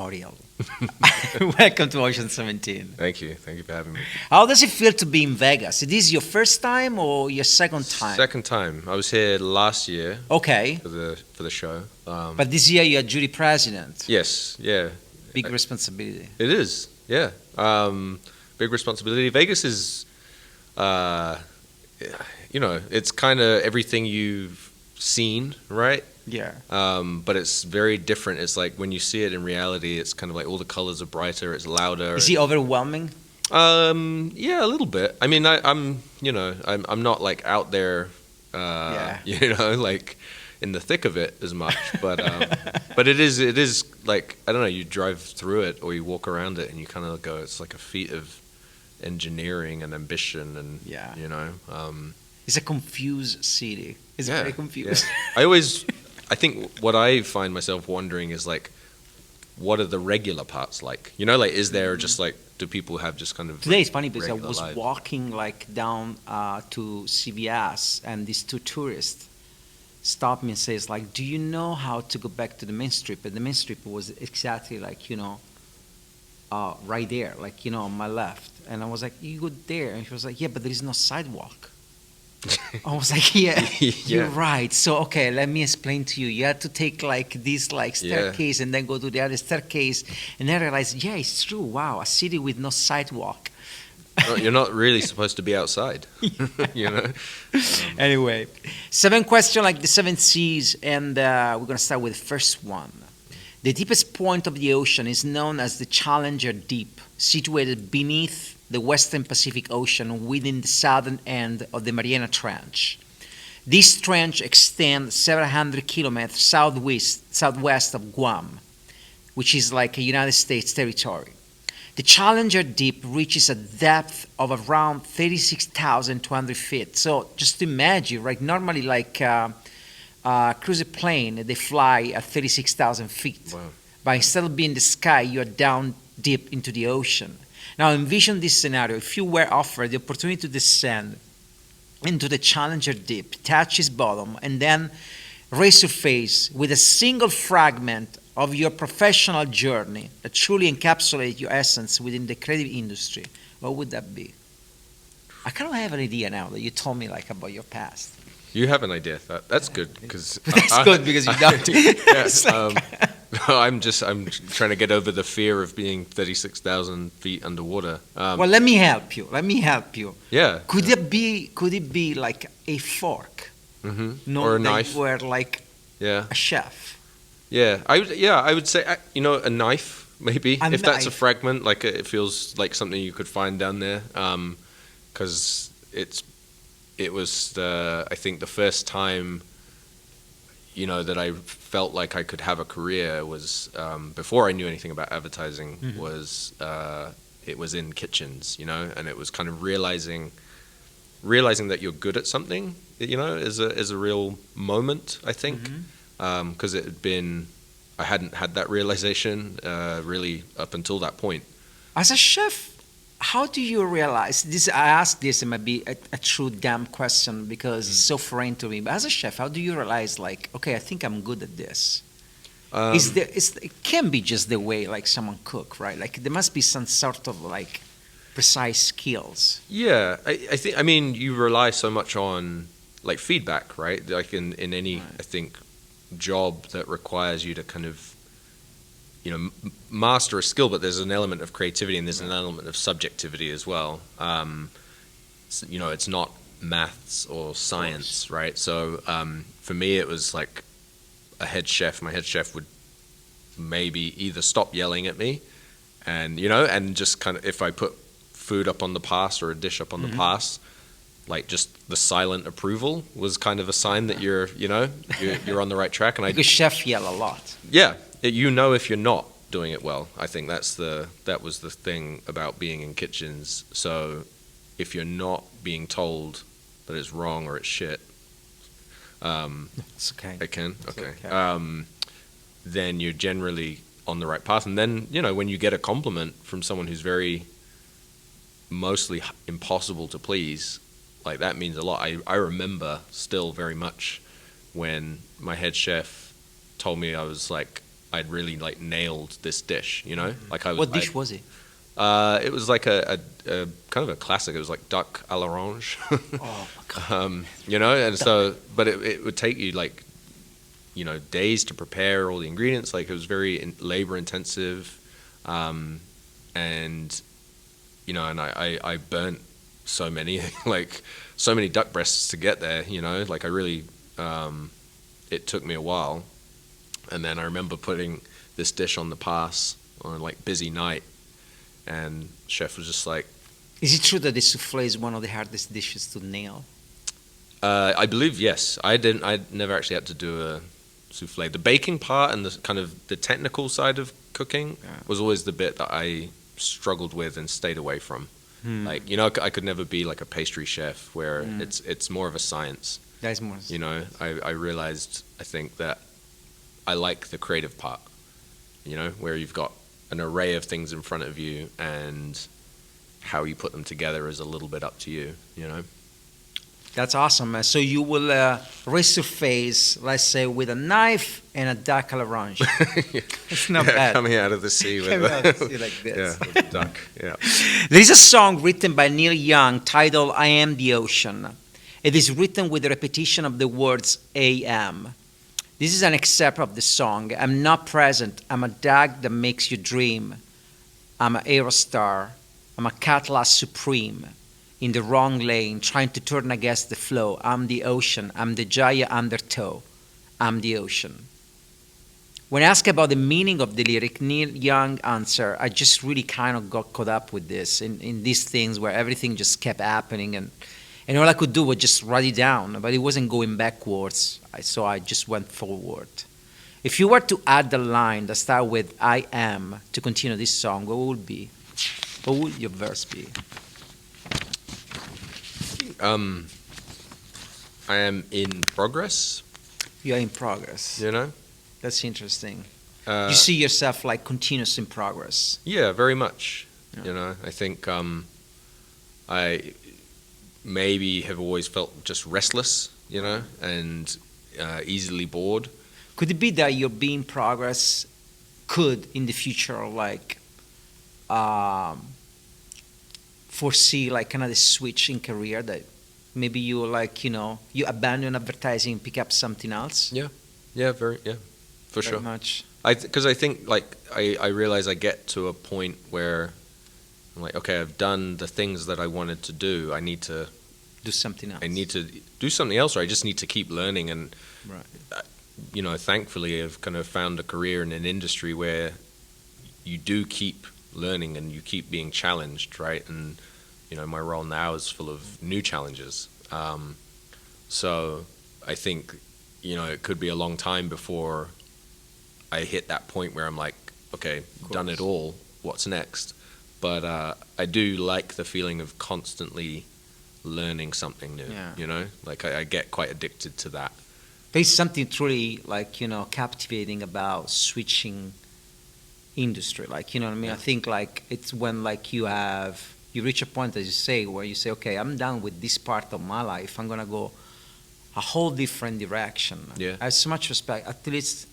Oriel. Welcome to Ocean 17. Thank you for having me. How does it feel to be in Vegas? Is this your first time or your second time? Second time. I was here last year. Okay. For the show. But this year you're jury president. Yes. Yeah. Big responsibility. It is. Yeah. Big responsibility. Vegas is, it's kind of everything you've seen, right? Yeah. But it's very different. It's like when you see it in reality, it's kind of like all the colors are brighter, it's louder. Is it overwhelming? Yeah, a little bit. I mean, I'm not like out there, like in the thick of it as much, but it is like, I don't know, you drive through it or you walk around it and you kind of go, it's like a feat of engineering and ambition and, It's a confused city. It's very confused. Yeah. I think what I find myself wondering is like, what are the regular parts like? Like, is there just like, do people have just kind of Today it's funny because I was lives? walking like down to CVS and these two tourists stopped me and says like, do you know how to go back to the main strip? And the main strip was exactly like, right there, like, on my left. And I was like, you go there. And she was like, yeah, but there is no sidewalk. I was like, yeah, you're right. So, okay, let me explain to you. You have to take like this like staircase and then go to the other staircase. And then I realized, yeah, it's true. Wow, a city with no sidewalk. You're not really supposed to be outside, Anyway, 7 questions like the 7 seas, and we're going to start with the first one. The deepest point of the ocean is known as the Challenger Deep, situated beneath the western Pacific Ocean within the southern end of the Mariana Trench. This trench extends several hundred kilometers southwest of Guam, which is like a United States territory. The Challenger Deep reaches a depth of around 36,200 feet. So just imagine, right? Normally, like cruise plane, they fly at 36,000 feet. Wow. But instead of being in the sky, you are down deep into the ocean. Now envision this scenario. If you were offered the opportunity to descend into the Challenger Deep, touch its bottom, and then resurface with a single fragment of your professional journey that truly encapsulates your essence within the creative industry, what would that be? I kind of have an idea now that you told me like about your past. You have an idea. That's good because that's good because you don't. I'm trying to get over the fear of being 36,000 feet underwater. Well, let me help you. Yeah. Could it be like a fork? Mm-hmm. Or a knife? You were like a chef. Yeah. I would say a knife maybe if that's a fragment. Like it feels like something you could find down there. Because it was I think the first time. That I felt like I could have a career was before I knew anything about advertising. Mm-hmm. Was it was in kitchens, and it was kind of realizing that you're good at something, is a real moment, I think, because I hadn't had that realization really up until that point. As a chef, how do you realize this? I ask this, it might be a true damn question because it's so foreign to me. But as a chef, how do you realize, like, okay, I think I'm good at this? It can be just the way like someone cook, right? Like there must be some sort of like precise skills. Yeah, I mean, you rely so much on like feedback, right? Like in any, I think, job that requires you to kind of master a skill, but there's an element of creativity and there's an element of subjectivity as well. It's not maths or science, right? So for me, it was like a head chef. My head chef would maybe either stop yelling at me and just kind of, if I put food up on the pass or a dish up on the pass, like just the silent approval was kind of a sign that you're on the right track. And because chefs yell a lot. Yeah. If you're not doing it well. I think that was the thing about being in kitchens. So if you're not being told that it's wrong or it's shit, it's okay. Then you're generally on the right path. And then when you get a compliment from someone who's very mostly impossible to please, like that means a lot. I remember still very much when my head chef told me I was like I'd really like nailed this dish, you know? Like I was. What dish was it? It was like a kind of a classic. It was like duck à l'orange. Oh my God. You know, and so, but it would take you like, you know, days to prepare all the ingredients. Like it was very labor intensive, and you know, and I burnt so many like so many duck breasts to get there. You know, like I really, it took me a while, and then I remember putting this dish on the pass on a like busy night. And chef was just like, Is it true that the souffle is one of the hardest dishes to nail? I believe yes. I never actually had to do a souffle. The baking part and the kind of the technical side of cooking was always the bit that I struggled with and stayed away from. Like, you know, I could never be like a pastry chef where it's more of a science. That is more. You know, I realized, I think that I like the creative part, you know, where you've got an array of things in front of you and how you put them together is a little bit up to you, you know. That's awesome. So you will resurface, let's say, with a knife and a duck à l'orange. It's not bad. Coming out of the sea with like this. with a duck. Yeah. There is a song written by Neil Young titled "I Am the Ocean." It is written with the repetition of the words "I am." This is an excerpt of the song. I'm not present. I'm a duck that makes you dream. I'm an aerostar. I'm a cutlass supreme in the wrong lane, trying to turn against the flow. I'm the ocean. I'm the giant undertow. I'm the ocean. When asked about the meaning of the lyric, Neil Young answered, I just really kind of got caught up with this, in these things where everything just kept happening, and all I could do was just write it down, but it wasn't going backwards, so I just went forward. If you were to add the line that starts with I am to continue this song, what would it be? What would your verse be? I am in progress. You are in progress. You know? That's interesting. You see yourself like continuous in progress. Yeah, very much. Yeah. You know, I think I maybe have always felt just restless, you know, and easily bored. Could it be that your being progress could in the future like foresee like kind of the switch in career, that maybe you like, you know, you abandon advertising and pick up something else? Yeah, for Very sure. much. Because I think like I realize I get to a point where I'm like, okay, I've done the things that I wanted to do. I need to Do something else. I need to do something else, or I just need to keep learning. And Right. you know, thankfully, I've kind of found a career in an industry where you do keep learning and you keep being challenged, right? And you know, my role now is full of new challenges. So I think, you know, it could be a long time before I hit that point where I'm like, okay, done it all. What's next? But I do like the feeling of constantly learning something new. Yeah. You know, like I get quite addicted to that. There's something truly like, you know, captivating about switching industry. Like, you know what I mean? Yeah. I think like it's when like you reach a point, as you say, where you say, okay, I'm done with this part of my life. I'm gonna go a whole different direction. Yeah. I have so much respect. At least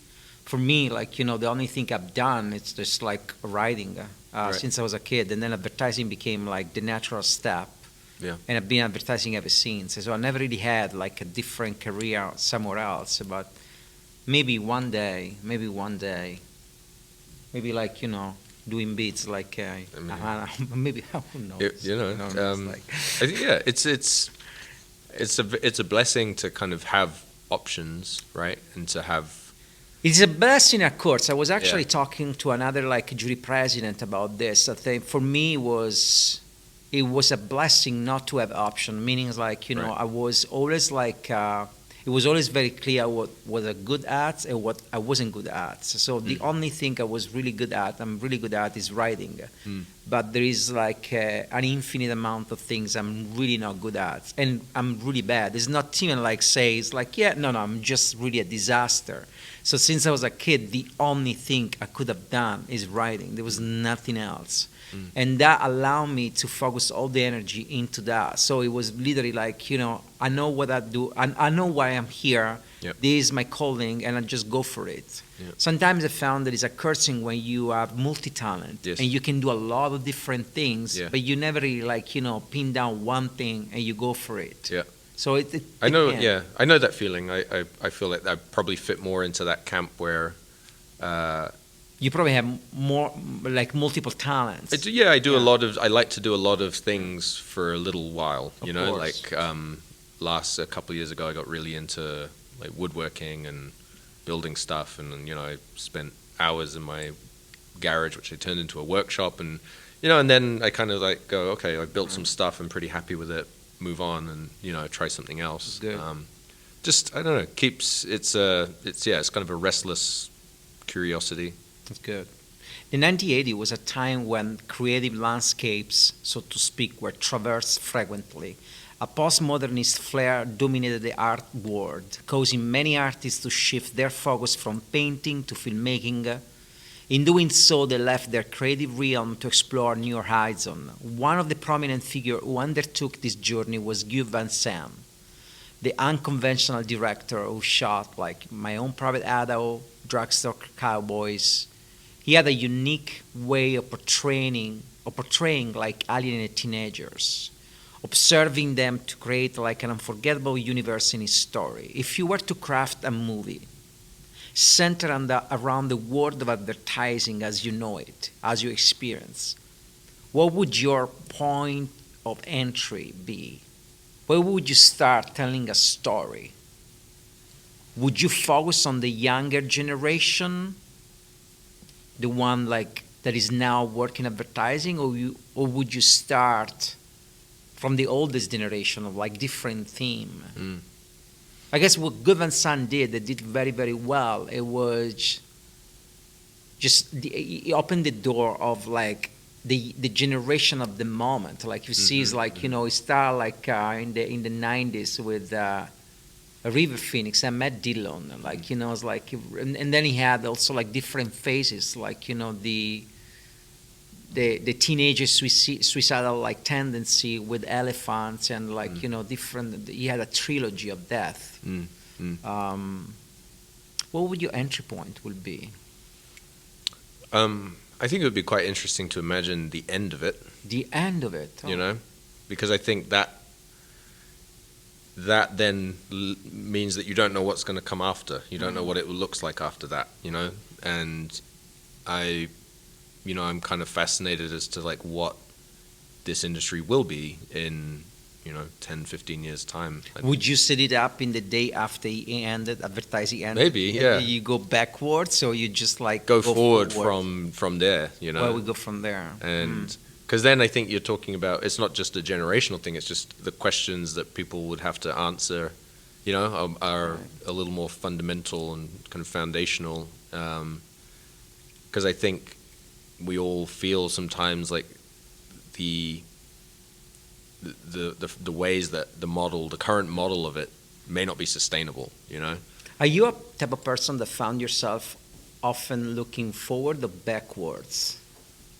for me, like, you know, the only thing I've done is just like writing Right. since I was a kid, and then advertising became like the natural step. Yeah. And I've been advertising ever since. So I never really had like a different career somewhere else. But maybe one day, maybe like, you know, doing beats like maybe who knows? You know, No, I think it's a blessing to kind of have options, right? And to have It's a blessing, of course. I was actually talking to another like jury president about this. I think for me it was a blessing not to have option. Meaning like, you know, Right. I was always like it was always very clear what was I good at and what I wasn't good at. So the only thing I was really good at, I'm really good at, is writing. But there is like an infinite amount of things I'm really not good at, and I'm really bad. It's not even like say it's like no, I'm just really a disaster. So since I was a kid, the only thing I could have done is writing. There was nothing else. And that allowed me to focus all the energy into that. So it was literally like, I know what I do. I know why I'm here. Yep. This is my calling, and I just go for it. Yep. Sometimes I found that it's a cursing when you have multi-talent, Yes. and you can do a lot of different things, Yeah. but you never really pin down one thing and you go for it. Yeah. So it I know. depends. Yeah, I know that feeling. I feel like I probably fit more into that camp where. You probably have more, like multiple talents. I do a lot of. I like to do a lot of things for a little while. Of You know, course. like a couple of years ago, I got really into like woodworking and building stuff, and I spent hours in my garage, which I turned into a workshop, and and then I kind of like go, okay, I built some stuff, I'm pretty happy with it, move on, and try something else. Good. Just I don't know, it's kind of a restless curiosity. That's good. The 1980 was a time when creative landscapes, so to speak, were traversed frequently. A postmodernist flair dominated the art world, causing many artists to shift their focus from painting to filmmaking. In doing so, they left their creative realm to explore new horizons. One of the prominent figures who undertook this journey was Guy Van Sant, the unconventional director who shot like My Own Private Idaho, Drugstore Cowboys. He had a unique way of portraying like alienated teenagers, observing them to create like an unforgettable universe in his story. If you were to craft a movie centered around the world of advertising as you know it, as you experience, what would your point of entry be? Where would you start telling a story? Would you focus on the younger generation, the one like that is now working advertising, or would you start from the oldest generation of like different theme? I guess what Guy Van Sant did, they did very, very well. It was just he opened the door of like the generation of the moment. Like you see, it's like it started like in the 90s with River Phoenix and Matt Dillon, and like it's like, and then he had also like different phases, like the teenager suicidal like tendency with elephants, and like different. He had a trilogy of death. What would your entry point would be? I think it would be quite interesting to imagine the end of it. The end of it, because I think that then means that you don't know what's going to come after. You don't know what it looks like after that, and I'm kind of fascinated as to like what this industry will be in 10, 15 years time. Would you set it up in the day after he ended, advertising ended? Maybe, yeah. You go backwards, or you just like go forward from there, Well, we go from there. And because then I think you're talking about, it's not just a generational thing, it's just the questions that people would have to answer, are a little more fundamental and kind of foundational. Because I think we all feel sometimes like the ways that the current model of it may not be sustainable, Are you a type of person that found yourself often looking forward or backwards?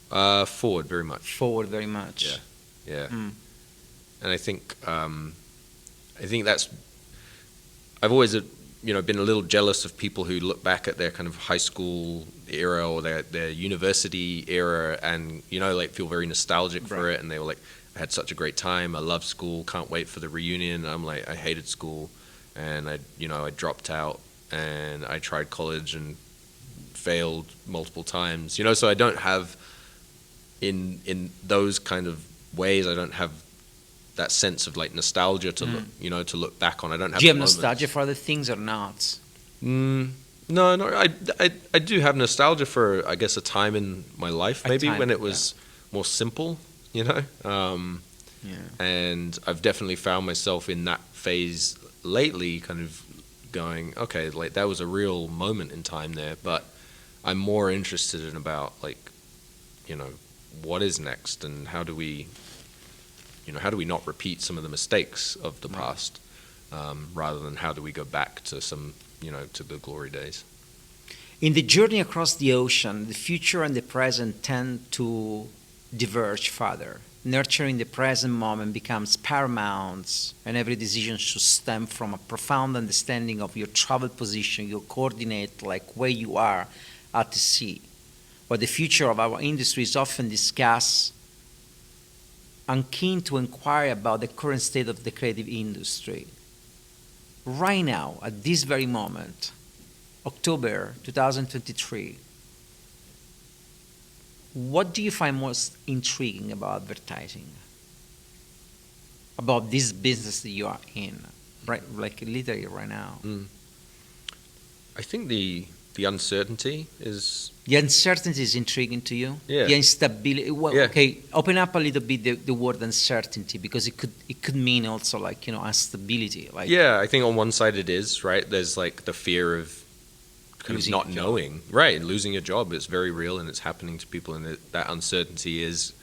Forward very much. Forward very much. Yeah. And I think that's, I've always been a little jealous of people who look back at their kind of high school era or their university era and like feel very nostalgic for it, and they were like, I had such a great time, I love school, can't wait for the reunion. And I'm like, I hated school, and I dropped out, and I tried college and failed multiple times, so I don't have in those kind of ways, I don't have that sense of like nostalgia to look, to look back on. I don't have. Do you have nostalgia for other things or not? No, I do have nostalgia for, I guess, a time in my life maybe when it was more simple, and I've definitely found myself in that phase lately, kind of going, okay, like that was a real moment in time there, but I'm more interested in about like, what is next, and how do we not repeat some of the mistakes of the past, rather than how do we go back to some, to the glory days. In the journey across the ocean, the future and the present tend to diverge further. Nurturing the present moment becomes paramount, and every decision should stem from a profound understanding of your travel position, your coordinate, like where you are at the sea. But the future of our industry is often discussed. I'm keen to inquire about the current state of the creative industry. Right now, at this very moment, October 2023, what do you find most intriguing about advertising? About this business that you are in, right? Like literally right now. I think the uncertainty is... The uncertainty is intriguing to you? Yeah. The instability. Well, Yeah. okay, open up a little bit the word uncertainty, because it could mean also like, instability. Like Yeah, I think on one side it is, right? There's like the fear of kind of Losing not your job. knowing. Right, losing your job. It's very real and it's happening to people, and that uncertainty is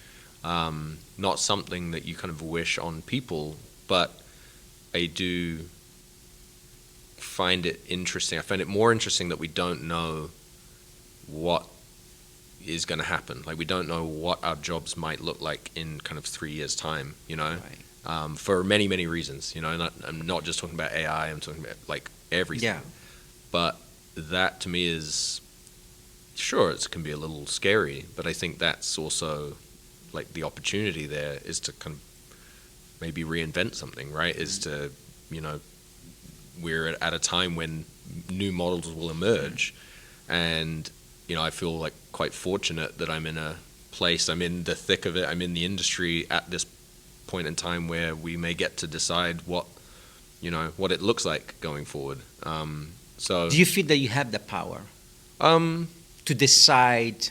not something that you kind of wish on people, but I do find it interesting. I find it more interesting that we don't know what is going to happen. Like, we don't know what our jobs might look like in kind of 3 years' time, Right. for many, many reasons. I'm not just talking about AI, I'm talking about like everything. Yeah. But that to me is, sure, it can be a little scary, but I think that's also like the opportunity there is to kind of maybe reinvent something, right? Is to, we're at a time when new models will emerge, and I feel like quite fortunate that I'm in a place, I'm in the thick of it, I'm in the industry at this point in time where we may get to decide what it looks like going forward. So Do you feel that you have the power um to decide?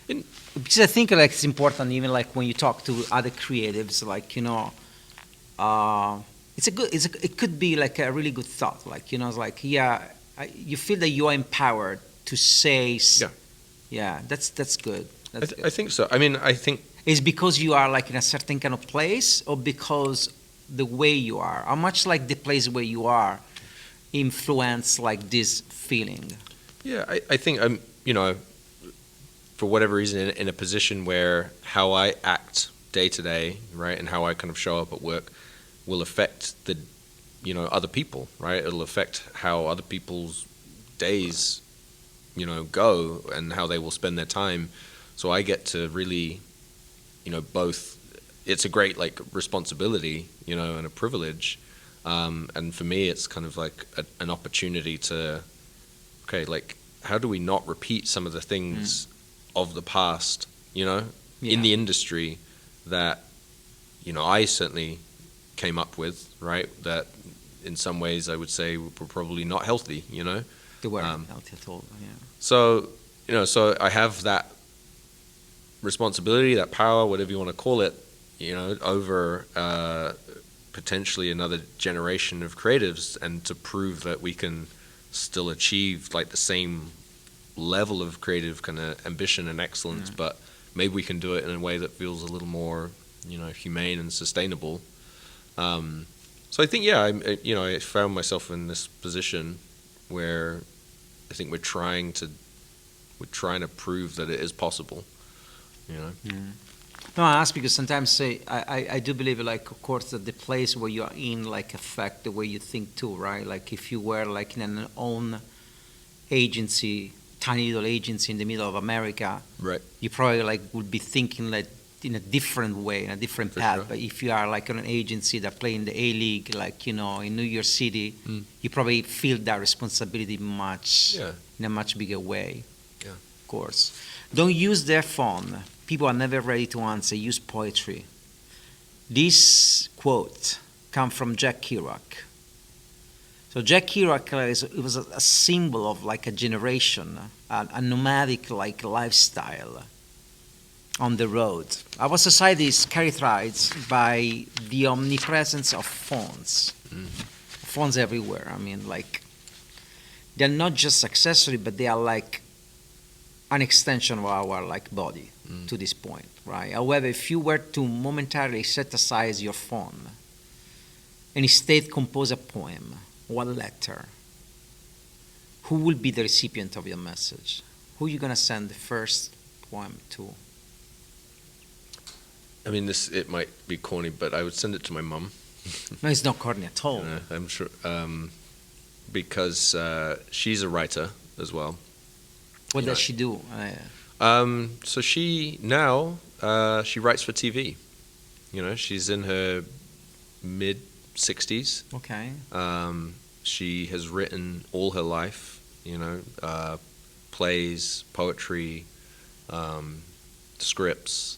Because I think like it's important, even like when you talk to other creatives, like it could be like a really good thought, like it's like you feel that you are empowered to say that's good. I think so. I mean, I think Is because you are like in a certain kind of place, or because the way you are? How much like the place where you are influence like this feeling? Yeah, I think I'm, for whatever reason, in a position where how I act day to day, right, and how I kind of show up at work will affect the, other people, right? It'll affect how other people's days, go, and how they will spend their time. So I get to really, both. It's a great like responsibility, and a privilege. And for me, it's kind of like an opportunity to, okay, like, how do we not repeat some of the things of the past, in the industry that, I certainly came up with, right? That in some ways I would say were probably not healthy, They weren't healthy at all. Yeah. So, so I have that responsibility, that power, whatever you want to call it, over potentially another generation of creatives, and to prove that we can still achieve like the same level of creative kind of ambition and excellence, but maybe we can do it in a way that feels a little more, humane and sustainable. So I think, I found myself in this position where I think we're trying to prove that it is possible, No, I ask because sometimes I do believe, like, of course, that the place where you are in, like, affect the way you think too, right? Like, if you were, like, in an own agency, tiny little agency in the middle of America, right? you probably, like, would be thinking, like, in a different way, in a different path. Sure. But if you are, like, on an agency that play in the A-League, like, in New York City, you probably feel that responsibility in a much bigger way. Yeah. Of course. Don't use their phone. People are never ready to answer. Use poetry. This quote comes from Jack Kerouac. So Jack Kerouac was a symbol of like a generation, a nomadic like lifestyle on the road. Our society is characterized by the omnipresence of phones. Phones everywhere. I mean, like, they're not just accessory, but they are like an extension of our like body to this point, right? However, if you were to momentarily set aside your phone and instead compose a poem or a letter, who will be the recipient of your message? Who are you gonna send the first poem to? I mean, it might be corny, but I would send it to my mum. No, it's not corny at all. I'm sure, because she's a writer as well. What does she do? So she writes for TV. She's in her mid-60s. Okay. She has written all her life, plays, poetry, scripts,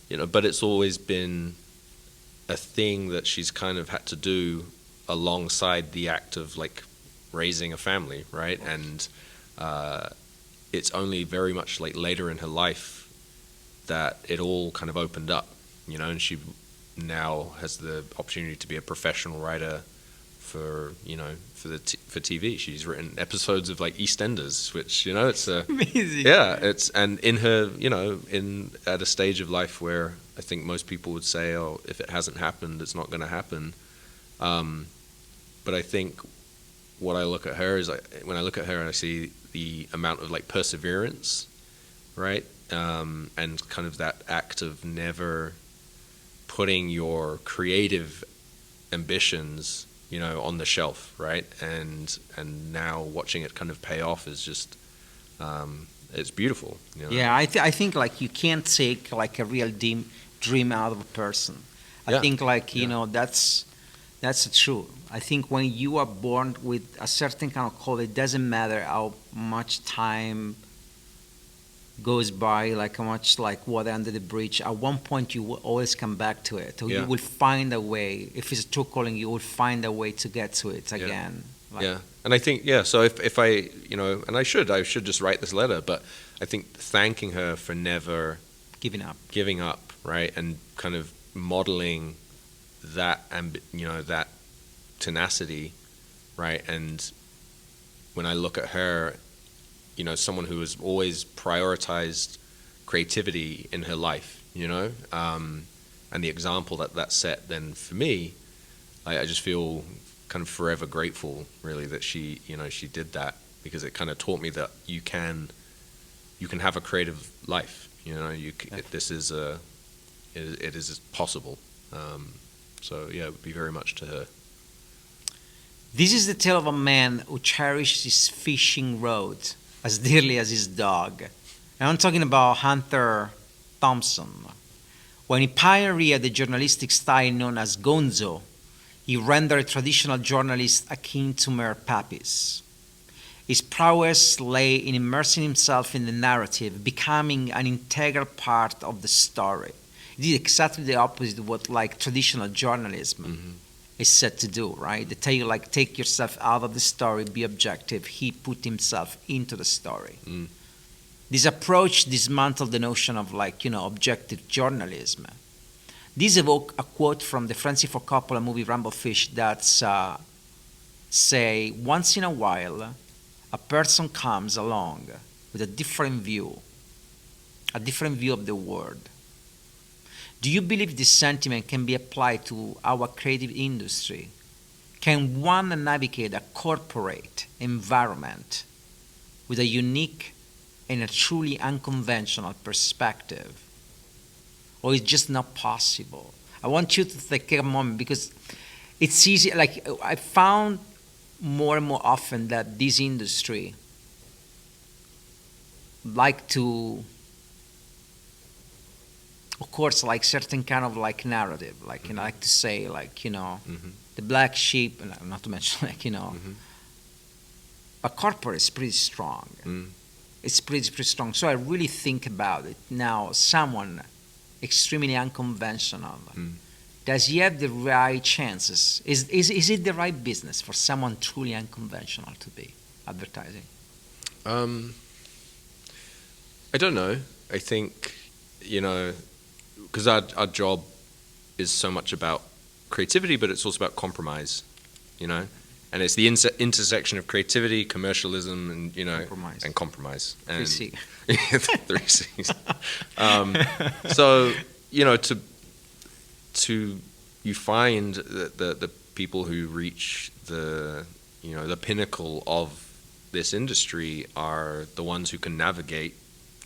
but it's always been a thing that she's kind of had to do alongside the act of like raising a family, right? And it's only very much like later in her life that it all kind of opened up, and she now has the opportunity to be a professional writer for TV. She's written episodes of like EastEnders, which it's amazing. Yeah, and in her at a stage of life where I think most people would say, oh, if it hasn't happened, it's not going to happen. But I think what I look at her is when I look at her and I see the amount of like perseverance, right, and kind of that act of never putting your creative ambitions on the shelf, right? And now watching it kind of pay off is just, it's beautiful. Yeah, I think like you can't take like a real dream out of a person. I think like, that's true. I think when you are born with a certain kind of call, it doesn't matter how much time goes by, like how much like water under the bridge. At one point, you will always come back to it. Or you will find a way. If it's a true calling, you will find a way to get to it again. And I think so if I and I should just write this letter, but I think thanking her for never giving up, right, and kind of modeling that that tenacity, right, and when I look at her, someone who has always prioritized creativity in her life, and the example that set, then for me, I just feel kind of forever grateful, really, that she did that, because it kind of taught me that you can have a creative life. It is possible. So yeah, it would be very much to her. This is the tale of a man who cherished his fishing rod as dearly as his dog. And I'm talking about Hunter Thompson. When he pioneered the journalistic style known as gonzo, he rendered traditional journalists akin to mere puppies. His prowess lay in immersing himself in the narrative, becoming an integral part of the story. He did exactly the opposite of what like traditional journalism is said to do, right? They tell you like take yourself out of the story, be objective. He put himself into the story. This approach dismantled the notion of like objective journalism. This evoked a quote from the Francis Ford Coppola movie Rumblefish that say, once in a while, a person comes along with a different view of the world. Do you believe this sentiment can be applied to our creative industry? Can one navigate a corporate environment with a unique and a truly unconventional perspective? Or it's just not possible? I want you to take a moment, because it's easy. Like I found more and more often that this industry like to, of course, like certain kind of like narrative, like like to say like the black sheep, not to mention like but corporate is pretty strong. It's pretty strong. So I really think about it now. Someone extremely unconventional. Does he have the right chances? Is it the right business for someone truly unconventional to be advertising? I don't know. I think, because our job is so much about creativity, but it's also about compromise, and it's the intersection of creativity, commercialism, and compromise. And compromise. And 3C. 3Cs. So you find that the people who reach the pinnacle of this industry are the ones who can navigate,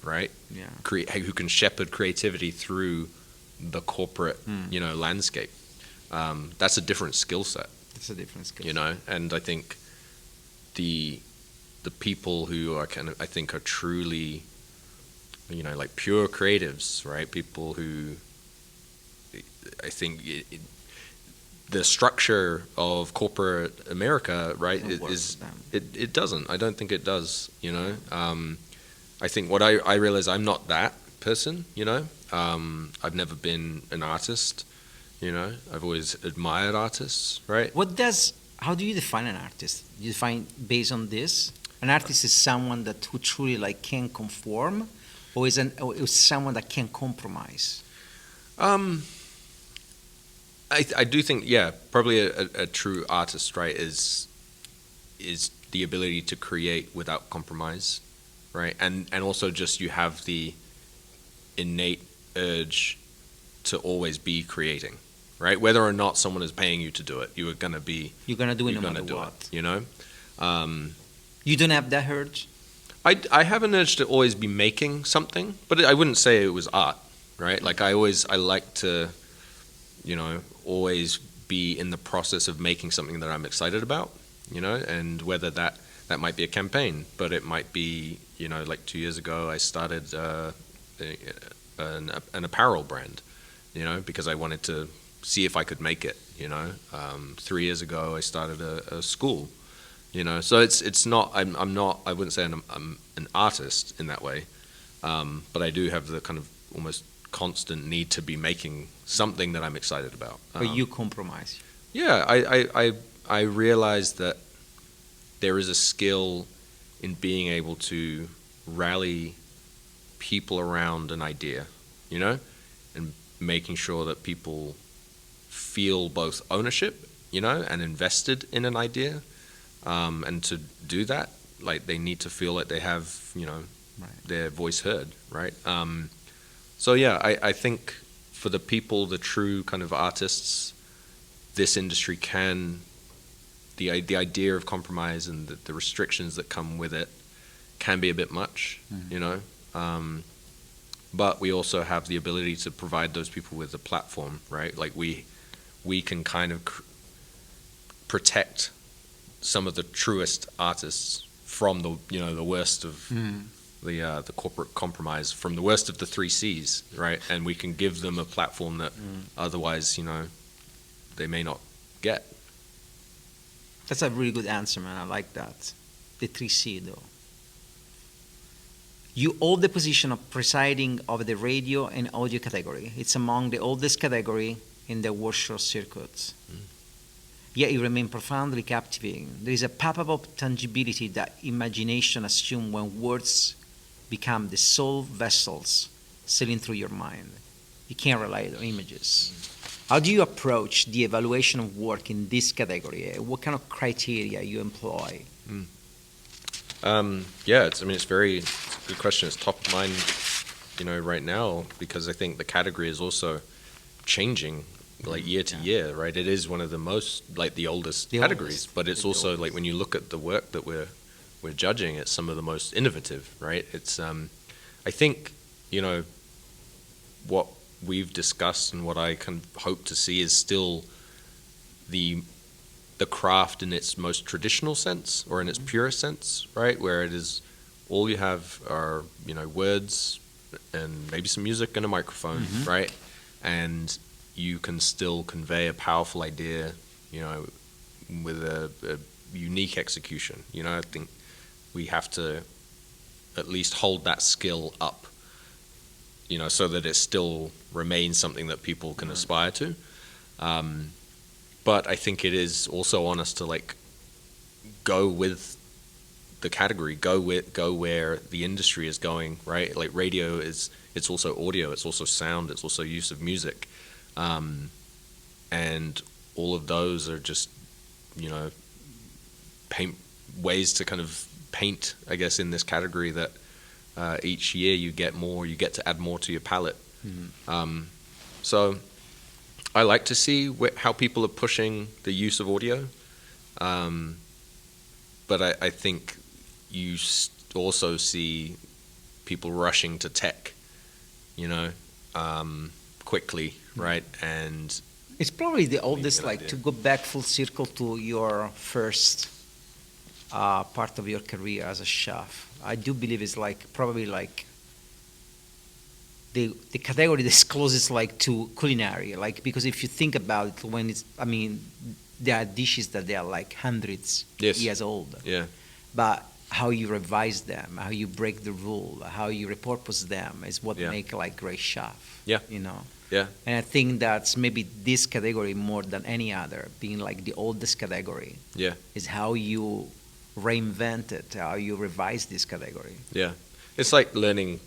right? Yeah. Who can shepherd creativity through the corporate, landscape. That's a different skill set. It's a different skill. And I think the people who are I think are truly, like pure creatives, right? People who, I think the structure of corporate America, right, it doesn't. I don't think it does. I think what I realize, I'm not that person. I've never been an artist. I've always admired artists, right? How do you define an artist? You define based on this? An artist is someone who truly like can conform, or is someone that can compromise? I do think, probably a true artist, right, is the ability to create without compromise, right? And also just you have the innate urge to always be creating, right? Whether or not someone is paying you to do it, you're gonna do it no matter what. You don't have that urge? I have an urge to always be making something, but I wouldn't say it was art, right? Like I like to, always be in the process of making something that I'm excited about, and whether that might be a campaign, but it might be, like 2 years ago I started an apparel brand, because I wanted to see if I could make it, 3 years ago I started a school, so it's not, I'm not, I wouldn't say I'm an artist in that way, but I do have the kind of almost constant need to be making something that I'm excited about. But you compromise. Yeah, I realize that there is a skill in being able to rally people around an idea, and making sure that people feel both ownership, and invested in an idea. And to do that, like they need to feel like they have, their voice heard, right? So yeah, I think for the people, the true kind of artists, this industry the idea of compromise and the restrictions that come with it can be a bit much, but we also have the ability to provide those people with a platform, right? Like we can kind of protect some of the truest artists from the worst of the corporate compromise, from the worst of the 3 C's, right? And we can give them a platform that otherwise, they may not get. That's a really good answer, man. I like that. The 3C, though. You hold the position of presiding over the radio and audio category. It's among the oldest category in the workshop circuits. Yet you remain profoundly captivating. There is a palpable tangibility that imagination assumes when words become the sole vessels sailing through your mind. You can't rely on images. How do you approach the evaluation of work in this category? What kind of criteria you employ? It's a good question. It's top of mind, right now, because I think the category is also changing like year to year, right? It is one of the most, like the oldest categories, but it's also like when you look at the work that we're judging, it's some of the most innovative, right? It's I think, what we've discussed and what I kind of hope to see is still the craft in its most traditional sense, or in its purest sense, right? Where it is all you have are, words and maybe some music and a microphone, right? And you can still convey a powerful idea, with a unique execution. I think we have to at least hold that skill up, so that it still remains something that people can aspire to. But I think it is also on us to like go with the category, go where the industry is going, right? Like radio it's also audio, it's also sound, it's also use of music. And all of those are just, ways to kind of paint, I guess, in this category that each year you get to add more to your palette. So I like to see how people are pushing the use of audio. But I think you also see people rushing to tech, quickly, right? And It's probably the oldest, an like, idea. to go back full circle to your first part of your career as a chef. I do believe it's like probably like the category that's closest like to culinary, like because if you think about it, when it's, I mean, there are dishes that they are like hundreds Yes. years old, yeah, but how you revise them, how you break the rule, how you repurpose them is what Yeah. make like great chef. Yeah. You know. yeah, And I think that's maybe this category more than any other, being like the oldest category, yeah, is how you reinvent it, how you revise this category. yeah. It's like learning,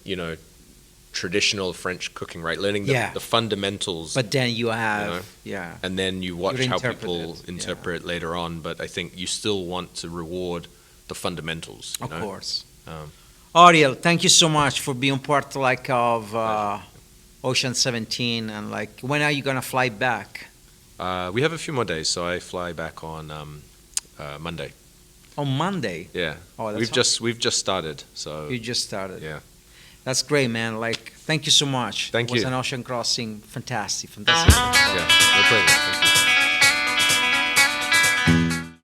traditional French cooking, right? Learning the, Yeah. the fundamentals, But then you have, know, yeah, and then you watch you how interpret people it, interpret later on. But I think you still want to reward the fundamentals. of course. Um, Oriel, thank you so much for being part like of Ocean 17, and like when are you gonna fly back? we have a few more days, so I fly back on Monday. On Monday. Yeah, Oh, that's we've just started. So You just started. yeah, That's great, man. Like, thank you so much. Thank It was you. an ocean crossing. Fantastic. yeah, my pleasure. Thank you.